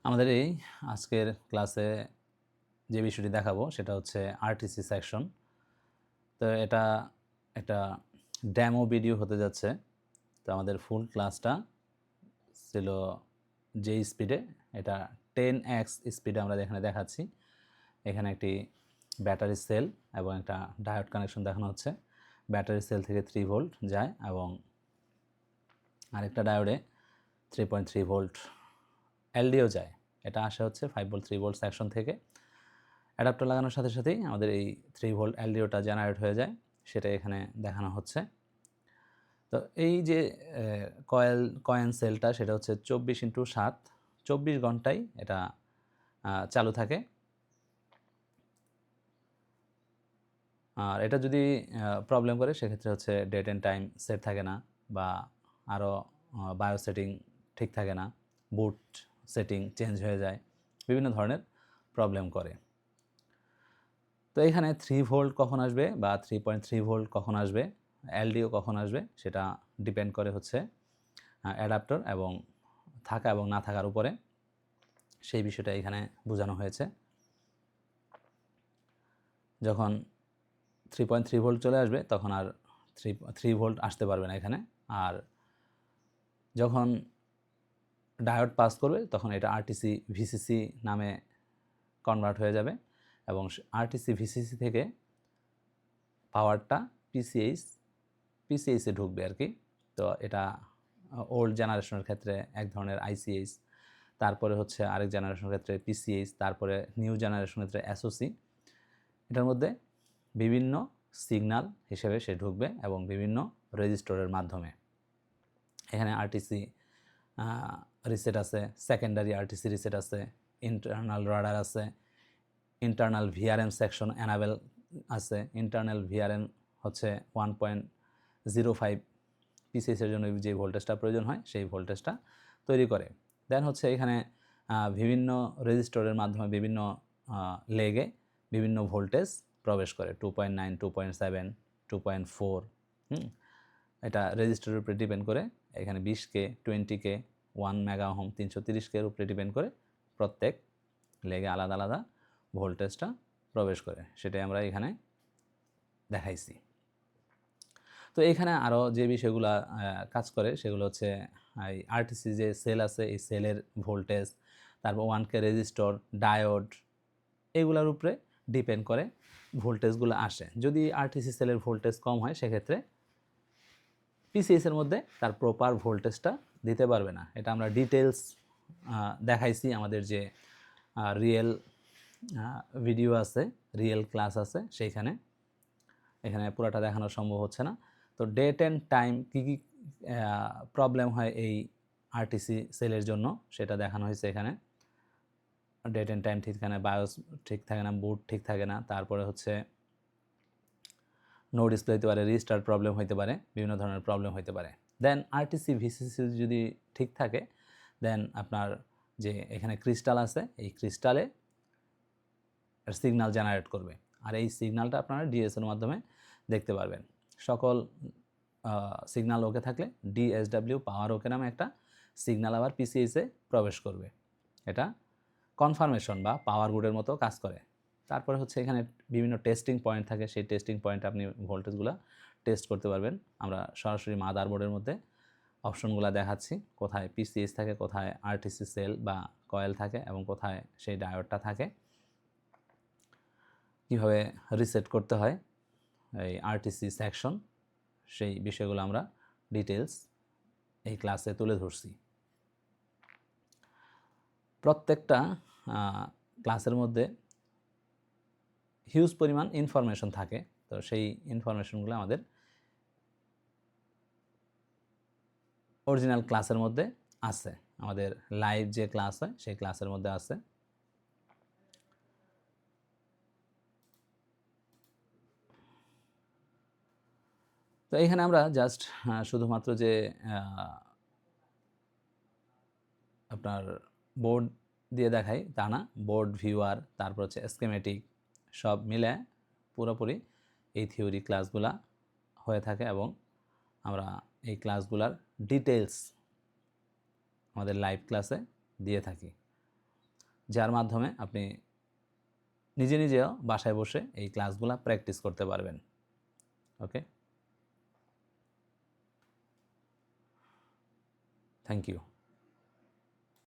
আমাদের এই আজকের ক্লাসে যে বিষয়টি দেখাবো সেটা হচ্ছে আরটিসি সেকশন। তো এটা একটা ডেমো ভিডিও হতে যাচ্ছে। তো আমাদের ফুল ক্লাসটা ছিল যে স্পিডে, এটা 10x স্পিডে আমরা এখানে দেখাচ্ছি। এখানে একটি ব্যাটারি সেল এবং একটা ডায়োড কানেকশন দেখানো হচ্ছে। ব্যাটারি সেল থেকে 3 ভোল্ট যায় এবং আরেকটা ডায়োডে 3.3 ভোল্ট এলডিও যায়। এটা আসে হচ্ছে 5 ভোল্ট 3 ভোল্ট সেকশন থেকে। অ্যাডাপ্টার লাগানোর সাথে সাথেই আমাদের এই 3 ভোল্ট এলডিওটা জেনারেট হয়ে যায়, সেটা এখানে দেখানো হচ্ছে। তো এই যে কয়েন সেলটা সেটা হচ্ছে 24x7, 24 ঘন্টায় এটা চালু থাকে। আর এটা যদি প্রবলেম করে সেক্ষেত্রে হচ্ছে ডেট অ্যান্ড টাইম সেট থাকে না, বা আরও বায়ো সেটিং ঠিক থাকে না, বুট সেটিং চেঞ্জ হয়ে যায়, বিভিন্ন ধরনের প্রবলেম করে। তো এখানে 3 ভোল্ট কখন আসবে বা 3.3 ভোল্ট কখন আসবে, এলডিও কখন আসবে, সেটা ডিপেন্ড করে হচ্ছে অ্যাডাপ্টার এবং থাকা এবং না থাকার উপরে। সেই বিষয়টা এখানে বোঝানো হয়েছে। যখন 3.3 ভোল্ট চলে আসবে তখন আর 3 ভোল্ট আসতে পারবে না এখানে। আর যখন ডায়োড পাস করবে তখন এটা আরটিসি ভিসিসি নামে কনভার্ট হয়ে যাবে এবং আরটিসি ভিসিসি থেকে পাওয়ারটা পিসিএইচে ঢুকবে আর কি। তো এটা ওল্ড জেনারেশনের ক্ষেত্রে এক ধরনের আইসিএইচ, তারপরে হচ্ছে আরেক জেনারেশনের ক্ষেত্রে পিসিএইচ, তারপরে নিউ জেনারেশনের ক্ষেত্রে এসওসি। এটার মধ্যে বিভিন্ন সিগন্যাল হিসেবে সে ঢুকবে এবং বিভিন্ন রেজিস্টরের মাধ্যমে। এখানে আরটিসি রিসেট আছে, সেকেন্ডারি আরটিসি রিসেট আছে, ইন্টারনাল রাডার আছে, ইন্টারনাল ভিআরএম সেকশন এনাবেল আছে। ইন্টারনাল ভিআরএম হচ্ছে 1.05 পিসিএসের জন্য যে ভোল্টেজটা প্রয়োজন হয় সেই ভোল্টেজটা তৈরি করে। দেন হচ্ছে এখানে বিভিন্ন রেজিস্টরের মাধ্যমে বিভিন্ন লেগে বিভিন্ন ভোল্টেজ প্রবেশ করে, 2.9, 2.7, 2.4। এটা রেজিস্টরের উপরে ডিপেন্ড করে। এখানে 20K, 20K, 1 mega ohm, 330K এর উপরে ডিপেন্ড করে প্রত্যেক লেগে আলাদা আলাদা ভোল্টেজটা প্রবেশ করে, সেটাই আমরা এখানে দেখাইছি। তো এখানে আরও যে বিষয়গুলো কাজ করে সেগুলো হচ্ছে এই আরটিসি যে সেল আছে এই সেলের ভোল্টেজ, তারপর 1K রেজিস্টর, ডায়োড, এগুলোর উপরে ডিপেন্ড করে ভোল্টেজগুলো আসে। যদি আরটিসি সেলের ভোল্টেজ কম হয় সেক্ষেত্রে পিসিএসের মধ্যে তার প্রপার ভোল্টেজটা দিতে পারবে না। এটা আমরা ডিটেলস দেখাইছি আমাদের যে রিয়েল ভিডিও আছে, রিয়েল ক্লাস আছে সেইখানে। এখানে পুরোটা দেখানো সম্ভব হচ্ছে না। তো ডেট অ্যান্ড টাইম কী কী প্রবলেম হয় এই আরটিসি সেলের জন্য সেটা দেখানো হয়েছে এখানে। ডেট অ্যান্ড টাইম ঠিক থাকে না, বায়োস ঠিক থাকে না, বুট ঠিক থাকে না, তারপরে হচ্ছে নো ডিসপ্লে হতে পারে, রিস্টার্ট প্রবলেম হতে পারে, বিভিন্ন ধরনের প্রবলেম হতে পারে। দেন আরটিসি ভিসিসি যদি ঠিক থাকে দেন আপনার যে এখানে ক্রিস্টাল আছে এই ক্রিস্টালে সিগন্যাল জেনারেট করবে, আর এই সিগন্যালটা আপনারা ডিএসএর মাধ্যমে দেখতে পারবেন। সকল সিগন্যাল ওকে থাকলে ডিএসডাব্লিউ পাওয়ার ওকে নামে একটা সিগন্যাল আবার পিসিএসে প্রবেশ করবে। এটা কনফার্মেশন বা পাওয়ার গুডের মতো কাজ করে। তারপরে হচ্ছে এখানে বিভিন্ন টেস্টিং পয়েন্ট থাকে, সেই টেস্টিং পয়েন্টে আপনি ভোল্টেজগুলো টেস্ট করতে পারবেন। আমরা সরাসরি মাদারবোর্ডের মধ্যে অপশনগুলো দেখাচ্ছি, কোথায় পিসিএস থাকে, কোথায় আরটিসি সেল বা কয়েল থাকে এবং কোথায় সেই ডায়োডটা থাকে, কীভাবে রিসেট করতে হয় এই আরটিসি সেকশন, সেই বিষয়গুলো আমরা ডিটেলস এই ক্লাসে তুলে ধরছি। প্রত্যেকটা ক্লাসের মধ্যে হিউজ পরিমাণ ইনফরমেশন থাকে। তো সেই ইনফরমেশনগুলো আমাদের অরিজিনাল ক্লাসের মধ্যে আছে, আমাদের লাইভ যে ক্লাস হয় সেই ক্লাসের মধ্যে আছে। তো এখানে আমরা জাস্ট শুধুমাত্র যে আপনার বোর্ড দিয়ে দেখাই তা না, বোর্ড ভিউয়ার, তারপর হচ্ছে স্কেমেটিক, সব মিলে পুরোপুরি এই থিওরি ক্লাসগুলা হয়ে থাকে এবং আমরা এই ক্লাসগুলার ডিটেলস আমাদের লাইভ ক্লাসে দিয়ে থাকি। যার মাধ্যমে আপনি নিজে নিজেও বাসায় বসে এই ক্লাসগুলো প্র্যাকটিস করতে পারবেন। ওকে, থ্যাংক ইউ।